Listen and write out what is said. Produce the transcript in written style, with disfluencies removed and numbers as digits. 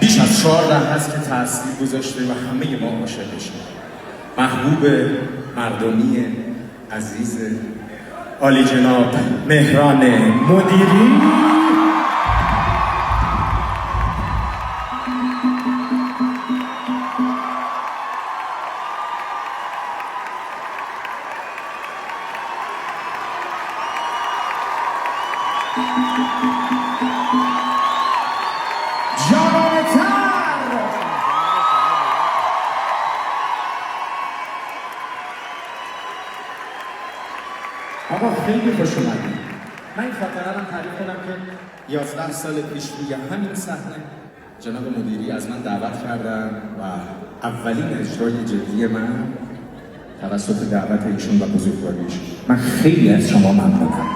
بیش از 14 هست که تأثیر گذاشته و همه ما عاشقشیم. محبوب مردمی عزیز عالی جناب مهران مدیری. آقا خیلی خوش اومدید. من این خاطره رو تعریف کنم که 11 سال پیش روی همین صحنه جناب مدیری از من دعوت کردن و اولین اجرای جدی من توسط دعوت ایشون و بزرگواریش. من خیلی از شما ممنونم.